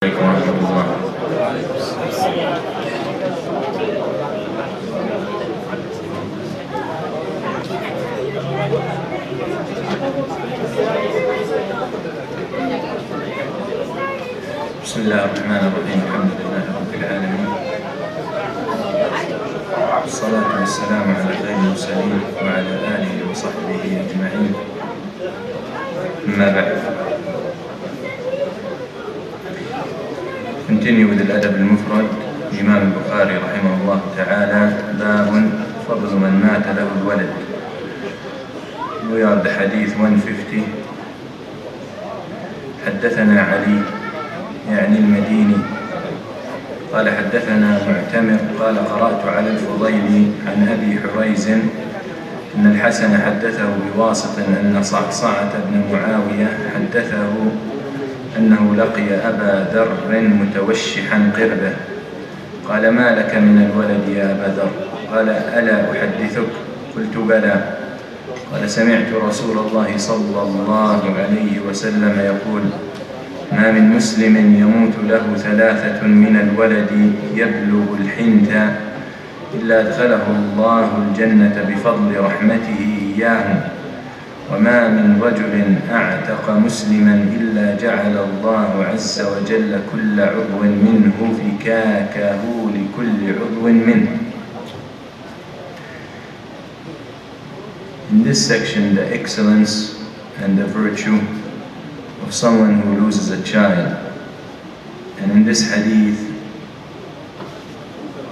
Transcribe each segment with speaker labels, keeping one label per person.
Speaker 1: عليكم ورحمة الله. بسم الله الرحمن الرحيم. الحمد لله رب العالمين، والصلاة والسلام على خير المرسلين وعلى آله وصحبه أجمعين. أما بعد. Continue with Aladab Almufrad. Imam Bukhari رحمه الله تعالى. باب فضل من مات له الولد. We are the hadith 150. حدثنا علي يعني المديني قال حدثنا معتمر قال قرأت على الفضيل عن أبي حريز أن الحسن حدثه بواسط أن صعصعة بن معاوية حدثه أنه لقي أبا ذر متوشحا قربه قال ما لك من الولد يا أبا ذر؟ قال ألا أحدثك؟ قلت بلى. قال سمعت رسول الله صلى الله عليه وسلم يقول ما من مسلم يموت له 3 من الولد يبلغ الحنث إلا أدخله الله الجنة بفضل رحمته إياه وما من رجل أعتق مسلما إلا جعل الله عز وجل كل عضو منه فكاكه لكل عضو منه. In this section, the excellence and the virtue of someone who loses a child. And in this hadith,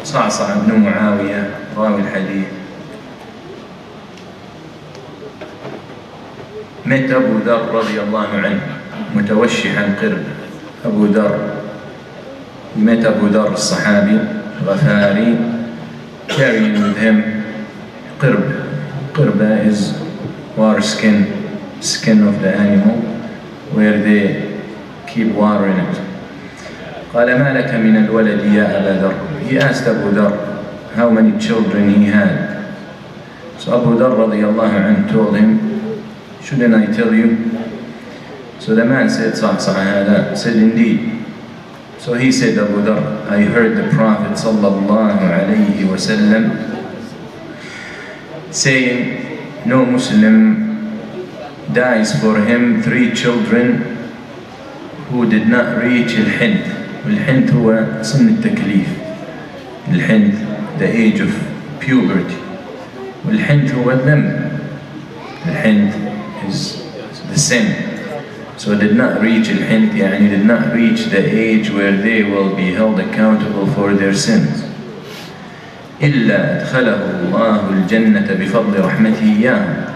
Speaker 1: صعصع بن معاوية راوي الحديث مات أبو ذر رضي الله عنه متوشحا قرب. أبو ذر مات أبو ذر الصحابي غفاري carrying with him قرب. قربة is water skin of the animal where they keep water in it. قال ما لك من الولد يا أبا ذر? He asked Abu Dhar how many children he had. So Abu Dhar radiallahu anhu told him, shouldn't I tell you? So the man said, said indeed. So he said, Abu Dhar, I heard the Prophet sallallahu alayhi wa sallam saying, no Muslim dies for him 3 children who did not reach al-Hind. Al-Hind هو سن التكليف. al-Hind, the age of puberty. al-Hind هو الذنب. al-Hind is the sin. So did not reach al-Hind, يعني did not reach the age where they will be held accountable for their sins. إلا أدخله الله الجنة بفضل رحمته إياه.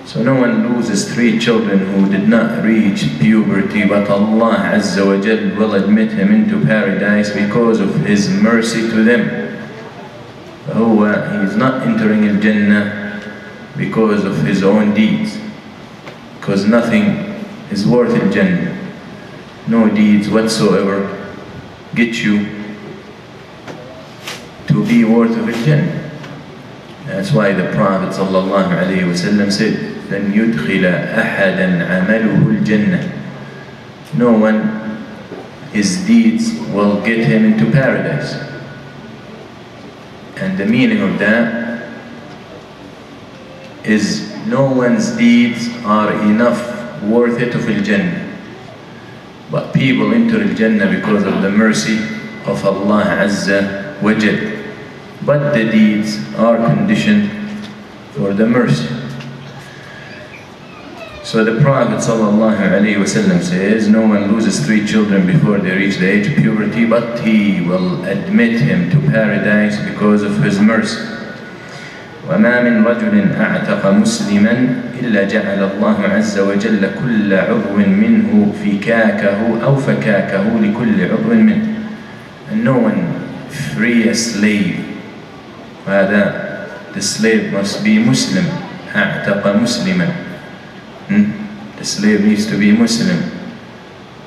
Speaker 1: So no one loses 3 children who did not reach puberty, but Allah Azza wa Jal will admit him into paradise because of His mercy to them. He is not entering al-Jannah because of his own deeds, because nothing is worth al-Jannah. No deeds whatsoever get you to be worth of al-Jannah. That's why the Prophet sallallahu alayhi wa sallam said, لن يدخل أحدا عمله الجنة. No one, his deeds will get him into paradise. And the meaning of that is no one's deeds are enough worth it of al-Jannah. But people enter al-Jannah because of the mercy of Allah Azza wa Jal. But the deeds are conditioned for the mercy. So the Prophet ﷺ says, no one loses 3 children before they reach the age of puberty, but He will admit him to paradise because of His mercy. وَمَا مِنْ رَجُلٍ أَعْتَقَ مُسْلِمًا إِلَّا جَعَلَ اللَّهُ عَزَّ وَجَلَّ كُلَّ عُضْوٍ مِّنْهُ فِكَاكَهُ أَوْ فَكَاكَهُ لِكُلِّ عُضْوٍ مِّنْهُ. And no one free a slave. The slave must be Muslim. أَعْتَقَ مُسْلِمًا. The slave needs to be Muslim.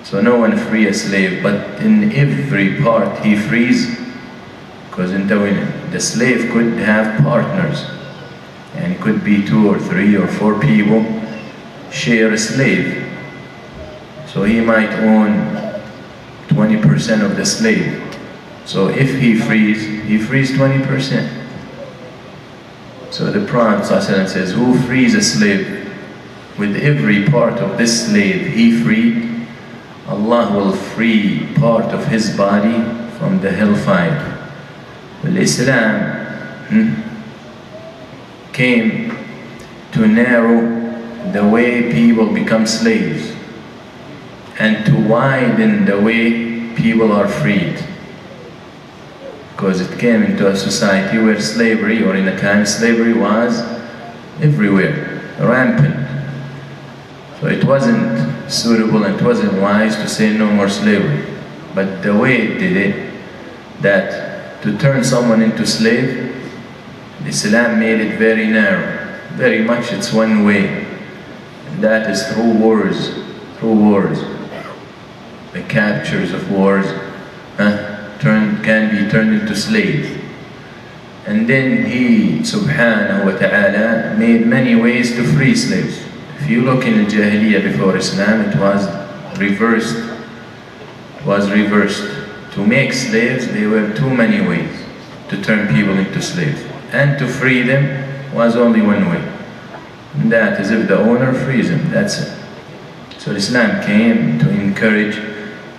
Speaker 1: So no one free a slave, but in every part he frees, because the slave could have partners, and it could be 2 or 3 or 4 people share a slave. So he might own 20% of the slave. So if he frees 20%. So the Prophet ﷺ says, who frees a slave with every part of this slave he freed, Allah will free part of his body from the hellfire. Well, Islam came to narrow the way people become slaves and to widen the way people are freed. Because it came into a society where slavery, or in a kind, slavery was everywhere, rampant. So it wasn't suitable and it wasn't wise to say no more slavery. But the way it did it, that to turn someone into slave, Islam made it very narrow. Very much it's one way. And that is through wars. Through wars. The captures of wars can be turned into slaves. And then He subhanahu wa ta'ala made many ways to free slaves. If you look in the Jahiliyyah before Islam, it was reversed. It was reversed. To make slaves, there were too many ways to turn people into slaves. And to free them was only one way. And that is if the owner frees them, that's it. So Islam came to encourage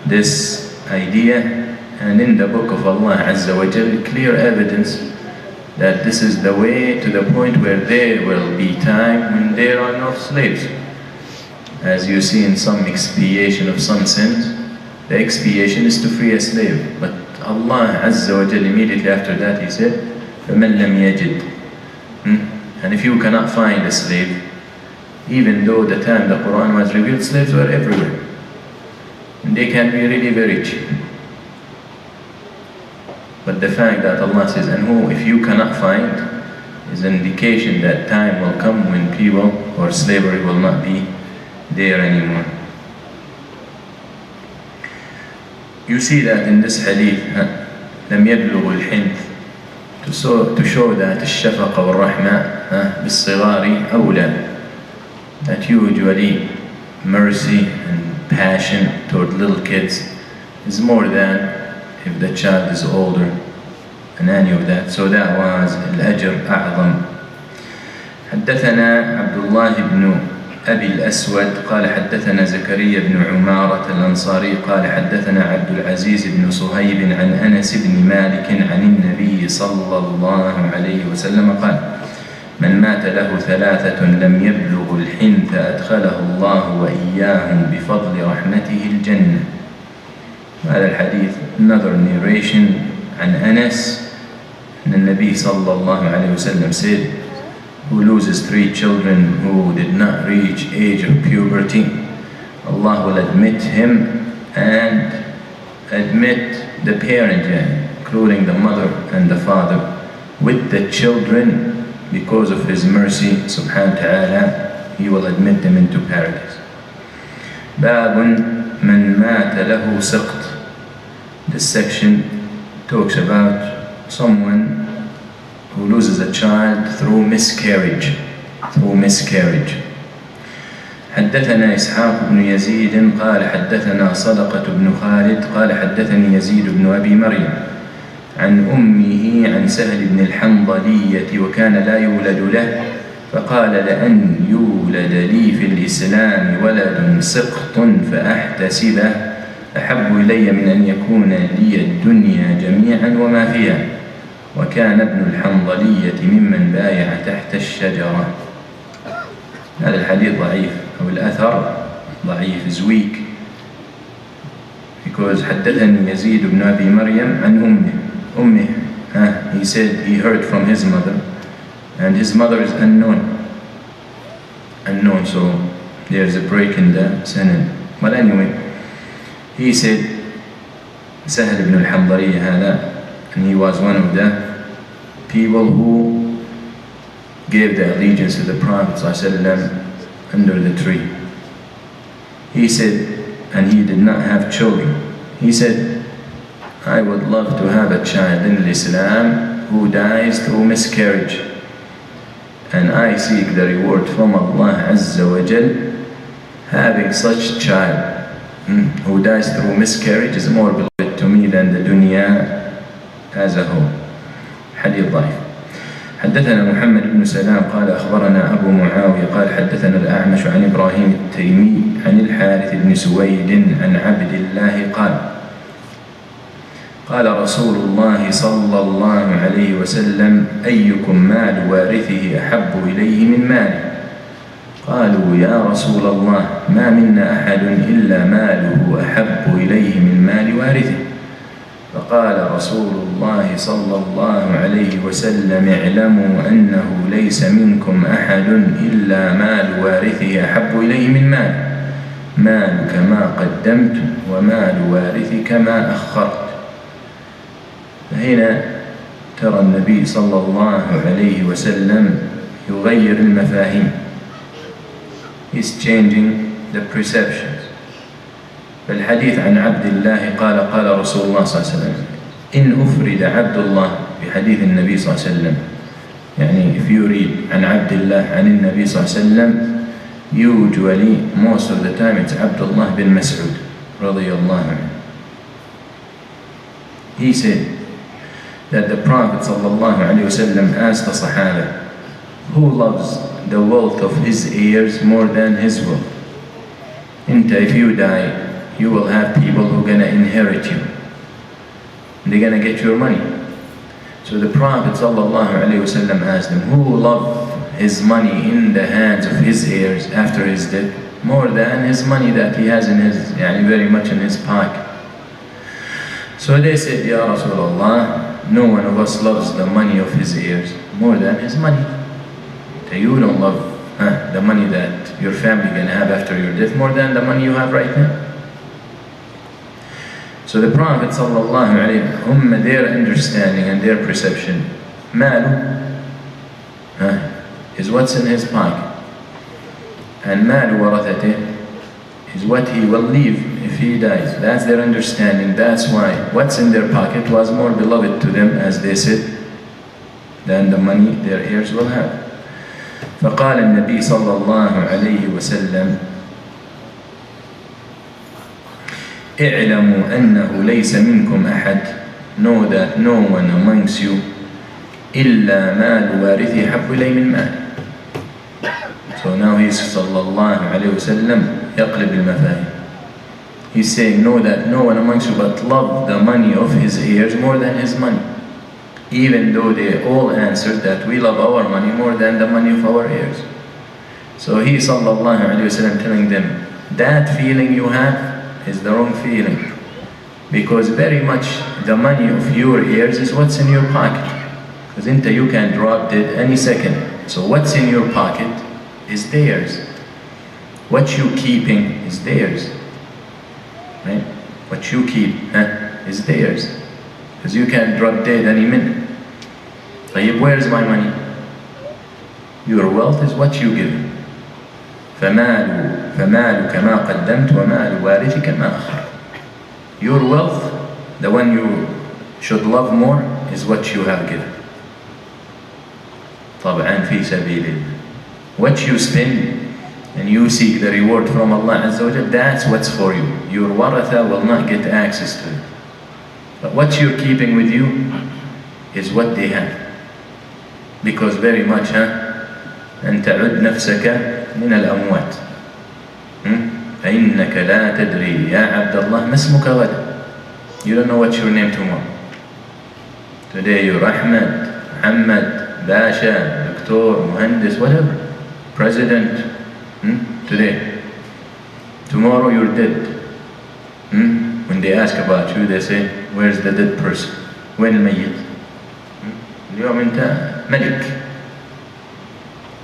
Speaker 1: this idea, and in the book of Allah Azza wa Jal, clear evidence that this is the way to the point where there will be time when there are no slaves. As you see in some expiation of some sins, the expiation is to free a slave. But Allah Azza wa Jal immediately after that He said, فَمَنْ لَمْ يَجِدْ And if you cannot find a slave, even though the time the Quran was revealed, slaves were everywhere. And they can be really very cheap. But the fact that Allah says, and who, if you cannot find, is an indication that time will come when people, or slavery will not be there anymore. You see that in this hadith, لم يبلغ الحنث, to show that الشفقة والرحمة بالصغار أولى, that usually mercy and passion toward little kids is more than if the child is older and any of that. So that was الأجر أعظم. حدثنا عبد الله بن أبي الأسود قال حدثنا زكريا بن عمارة الأنصاري قال حدثنا عبد العزيز بن صهيب عن أنس بن مالك عن النبي صلى الله عليه وسلم قال من مات له ثلاثة لم يبلغ الحنث أدخله الله وإياهم بفضل رحمته الجنة. هذا الحديث another narration عن أنس أن النبي صلى الله عليه وسلم said, who loses 3 children who did not reach age of puberty, Allah will admit him and admit the parent, including the mother and the father, with the children because of His mercy subhanahu wa ta'ala. He will admit them into paradise. باب من مات له سقط. This section talks about someone who loses a child through miscarriage. حدثنا إسحاق بن يزيد قال حدثنا صدقة بن خالد قال حدثني يزيد بن أبي مريم عن أمه عن سهل بن الحنظلية وكان لا يولد له فقال لأن يولد لي في الإسلام ولد سقط فأحتسبه أحب إلي من أن يكون لي الدنيا جميعا وما فيها. وكان ابن الحنظلية ممن بايع تحت الشجرة. هذا الحديث ضعيف, أو الأثر ضعيف, is weak, because حدثني يزيد بن أبي مريم عن أمه. He said he heard from his mother, and his mother is unknown, so there's a break in the sanad. But anyway, he said Sahl ibn al-Hamdariya هذا, and he was one of the people who gave the allegiance to the Prophet ﷺ under the tree. He said, and he did not have children, he said, I would love to have a child in Islam who dies through miscarriage, and I seek the reward from Allah Azza wa Jal having such child who dies through miscarriage is more beloved to me than the dunya as a whole. حديث ضعيف. حدثنا محمد بن سلام قال أخبرنا أبو معاوية قال حدثنا الأعمش عن إبراهيم التيمي عن الحارث بن سويد عن عبد الله قال رسول الله صلى الله عليه وسلم أيكم مال وارثه أحب إليه من ماله؟ قالوا يا رسول الله ما منا أحد إلا ماله أحب إليه من مال وارثه. فقال رسول الله صلى الله عليه وسلم اعلموا أنه ليس منكم أحد إلا مال وارثه أحب إليه من مالك ما قدمت ومال وارثك ما أخرت. فهنا ترى النبي صلى الله عليه وسلم يغير المفاهيم. He's changing the perceptions. فالحديث عن عبد الله قال رسول الله صلى الله عليه وسلم إن أفرد عبد الله بحديث النبي صلى الله عليه وسلم، يعني if you read عن عبد الله عن النبي صلى الله عليه وسلم, usually most of the time it's عبد الله بن مسعود رضي الله عنه. He said that the Prophet sallallahu alaihi wasallam asked the Sahaba, who loves the wealth of his heirs more than his wealth? If you die, you will have people who are going to inherit you. They're going to get your money. So the Prophet sallallahu alaihi wasallam asked them, who love his money in the hands of his heirs after his death more than his money that he has in his, very much in his pocket? So they said, Ya Rasulullah, no one of us loves the money of his heirs more than his money. So you don't love the money that your family can have after your death more than the money you have right now. So the Prophet sallallahu alayhi wa sallam, their understanding and their perception, malu is what's in his pocket, and malu warathatih is what he will leave if he dies. That's their understanding. That's why what's in their pocket was more beloved to them, as they said, than the money their heirs will have. فقال النبي صلى الله عليه وسلم اعلموا أنه ليس منكم أحد, know that no one amongst you إلا مال وارثه حب إليه من مال. So now he's صلى الله عليه وسلم يقلب المفاهيم. He's saying, know that no one amongst you but love the money of his heirs more than his money, even though they all answered that we love our money more than the money of our heirs. So he sallallahu alayhi wasallam telling them, that feeling you have is the wrong feeling, because very much the money of your heirs is what's in your pocket, because you can drop dead any second. So what's in your pocket is theirs. What you keeping is theirs, right? What you keep is theirs, because you can drop dead any minute. Where's my money? Your wealth is what you give. فمالك ما قدمت ومال وارثك ما أخرت. Your wealth, the one you should love more, is what you have given. طبعا في سبيل الله. What you spend and you seek the reward from Allah Azza wa Jal, that's what's for you. Your waratha will not get access to it. But what you're keeping with you is what they have. Because very much, أن تعد نفسك من الأموات. فإنك لا تدري يا عبد الله ما اسمك غدا. You don't know what's your name tomorrow. Today you're Ahmed, Muhammad, Basha, Doctor, Muhandis, whatever. President. Today. Tomorrow you're dead. When they ask about you, they say, where's the dead person? وين الميت? اليوم أنت ملك.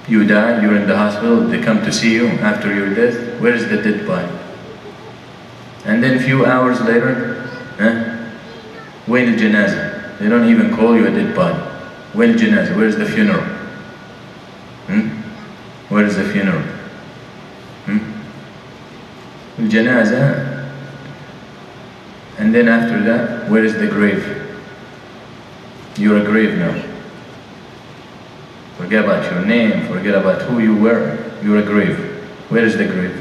Speaker 1: You die, you're in the hospital, they come to see you after your death, where's the dead body? And then a few hours later, وين الجنازة? They don't even call you a dead body. وين الجنازة? Where's the funeral? Where is the funeral? الجنازة. And then after that, where is the grave? You're a grave now. Forget about your name, forget about who you were, you're a grave. Where is the grave?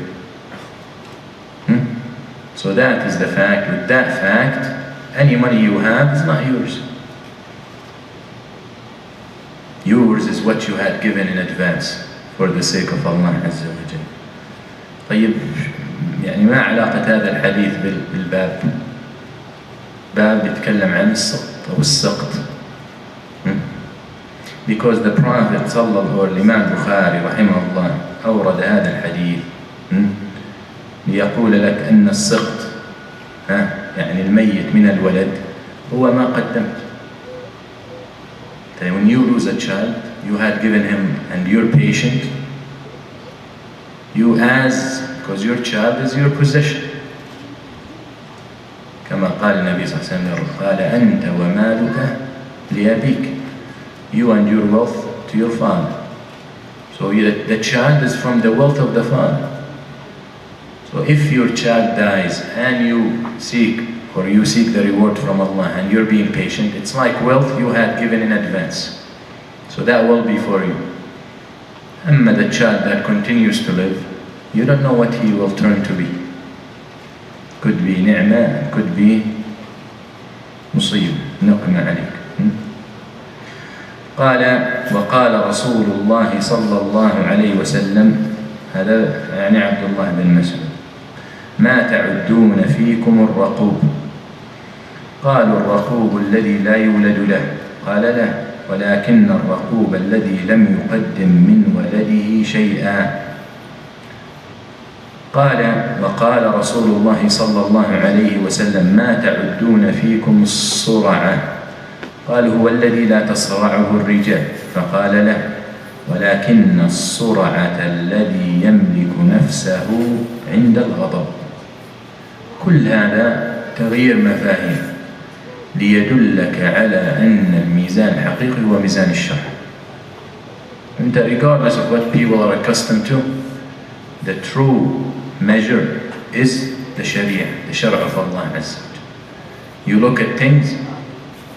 Speaker 1: So that is the fact. With that fact, any money you have is not yours. Yours is what you had given in advance for the sake of Allah Azza wa Jal. طيب يعني ما علاقة هذا الحديث بالباب؟ باب يتكلم عن السقط أو السقط. Because the Prophet or الإمام البخاري رحمه الله أورد هذا الحديث ليقول لك أن السقط يعني الميت من الولد هو ما قدمت. When you lose a child, you had given him and you're patient, you because your child is your possession. كما قال النبي صلى الله عليه وسلم قال أنت ومالك لأبيك. You and your wealth to your father. So the child is from the wealth of the father. So if your child dies and you seek the reward from Allah and you're being patient, it's like wealth you had given in advance. So that will be for you. Amma the child that continues to live, you don't know what he will turn to be. Could be ni'mah, could be musib, نقمة عليك. قال وقال رسول الله صلى الله عليه وسلم، هذا يعني عبد الله بن مسعود، ما تعدون فيكم الرقوب؟ قالوا الرقوب الذي لا يولد له. قال لا، ولكن الرقوب الذي لم يقدم من ولده شيئا. قال وقال رسول الله صلى الله عليه وسلم ما تعدون فيكم الصرعة؟ قال هو الذي لا تصرعه الرجال. فقال له ولكن الصرعة الذي يملك نفسه عند الغضب. كل هذا تغيير مفاهيم ليدلك على أن الميزان الحقيقي هو ميزان الشرع. أنت regardless of what people are accustomed to, the true measure is the Sharia, the Shara of Allah Azza wa Jal. You look at things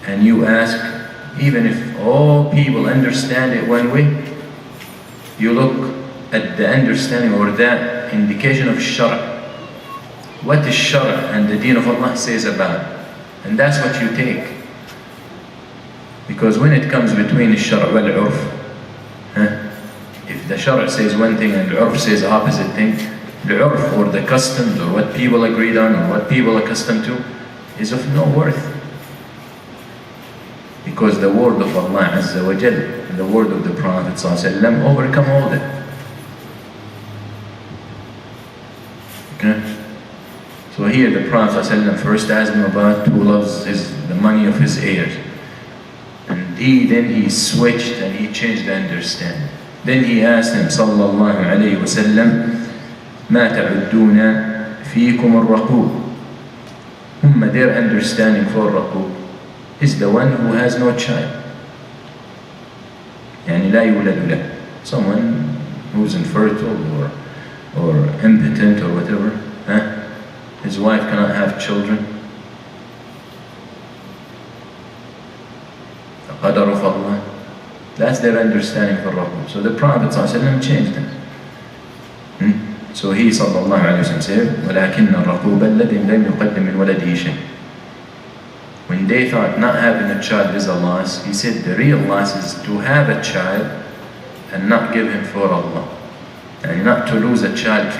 Speaker 1: and you ask, even if all people understand it one way, you look at the understanding or that indication of Shara. What is Shara and the Deen of Allah says about it. And that's what you take. Because when it comes between the Shara wal Urf, if the Shara says one thing and the Urf says opposite thing, the Urf or the customs or what people agreed on or what people are accustomed to is of no worth. Because the word of Allah Azza wa Jal and the word of the Prophet Sallallahu Alaihi Wasallam overcome all that. Okay? So here the Prophet ﷺ first asked him about who loves the money of his heirs. And then he switched and he changed the understanding. Then he asked him sallallahu alayhi wa sallam, ما تعدون فيكم الرقوب. Their understanding for raqub is the one who has no child. يعني لا يولد له. Someone who's infertile or impotent or whatever. His wife cannot have children. The qadar of Allah. That's their understanding for raqub. So the Prophet ﷺ changed them. So he sallallahu alayhi wa sallam said, وَلَكِنَّ الرَّقُوبَ الَّذِي لَمْ يُقَدِّمْ مِنْ وَلَدِهِ شَيْءٍ. When they thought not having a child is a loss, he said the real loss is to have a child and not give him for Allah. And not to lose a child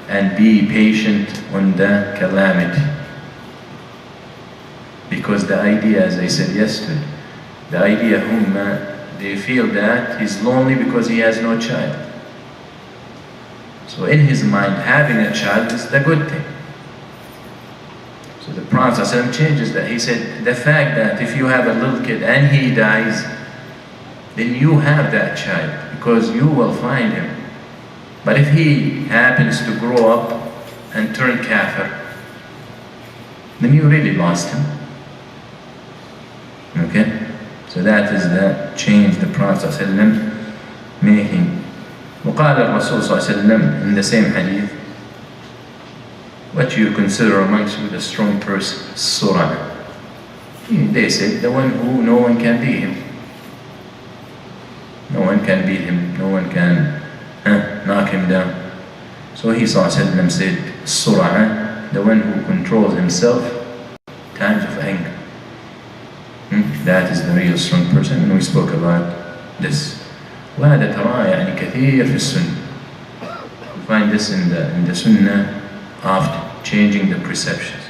Speaker 1: and be patient on the calamity. Because the idea, as I said yesterday, the idea they feel that he's lonely because he has no child. So in his mind, having a child is the good thing. So the Prophet ﷺ changes that. He said, the fact that if you have a little kid and he dies, then you have that child because you will find him. But if he happens to grow up and turn kafir, then you really lost him. Okay? So that is the change the Prophet ﷺ making. وقال الرسول صلى الله عليه وسلم in the same hadith, what you consider amongst you the strong person, surah. They said the one who no one can beat him. No one can beat him, no one can knock him down. So he sallallahu alaihi wasallam said, السرعة, the one who controls himself, times of anger. That is the real strong person, and we spoke about this. وهذا ترى يعني كثير في السنة. We find this in the Sunnah after changing the perceptions.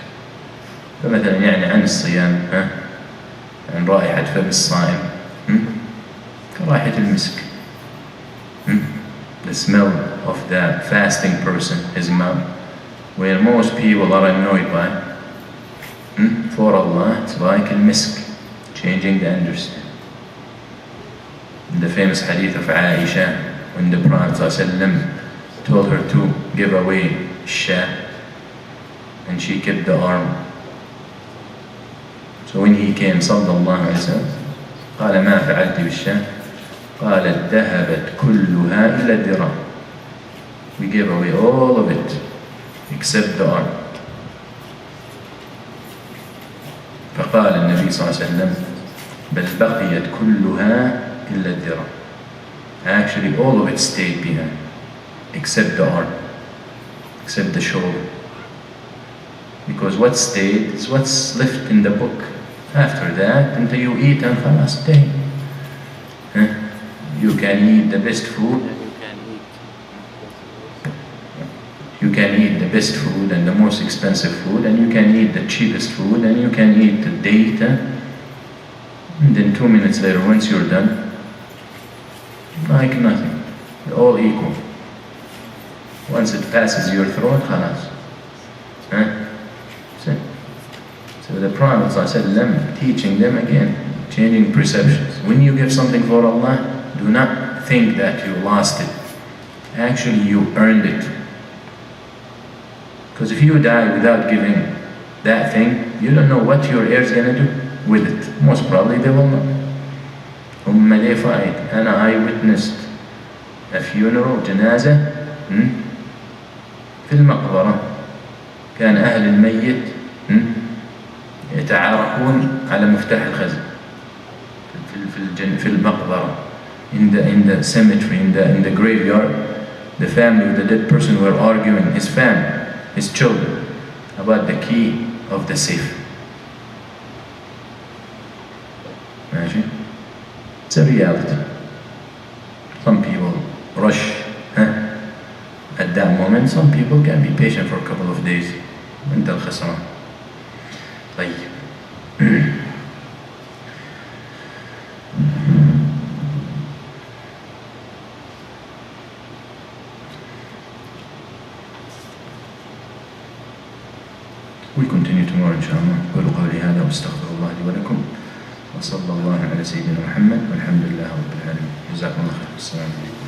Speaker 1: فمثلا يعني عن الصيام, عن رائحة فم الصائم, كرائحة المسك. The smell of the fasting person, his mouth, where most people are annoyed by. For Allah, it's like al-misk, changing the understanding. In the famous hadith of Aisha, when the Prophet ﷺ told her to give away shah, and she kept the arm. So when he came, sallallahu alayhi wa sallam, قال ما فعلت بالشاه؟ قالت ذهبت كلها إلى الذراع. We gave away all of it except the arm. فقال النبي صلى الله عليه وسلم بل بقيت كلها إلا الذراع. Actually all of it stayed behind except the arm, except the shoulder. Because what stayed is what's left in the book. After that, until you eat and خلاص stay. You can eat the best food. You can eat the best food and the most expensive food, and you can eat the cheapest food, and you can eat the data. And then 2 minutes later, once you're done, like nothing. They're all equal. Once it passes your throat, خلاص. So the Prophet ﷺ teaching them again, changing perceptions. When you give something for Allah, do not think that you lost it. Actually, you earned it. Because if you die without giving that thing, you don't know what your heirs going to do with it. Most probably they will not. And I witnessed a funeral, جنازة في المقبرة. كان أهل الميت يتعاركون على مفتاح الخزن في المقبرة. In the cemetery, in the graveyard, the family of the dead person were arguing, his family, his children, about the key of the safe. Imagine. It's a reality. Some people rush at that moment. Some people can be patient for a couple of days. انت الخسران. طيب. We continue tomorrow inshallah. قولوا قولي هذا واستغفر الله لي ولكم وصلى الله على سيدنا محمد والحمد لله رب العالمين. جزاكم الله خير. السلام عليكم.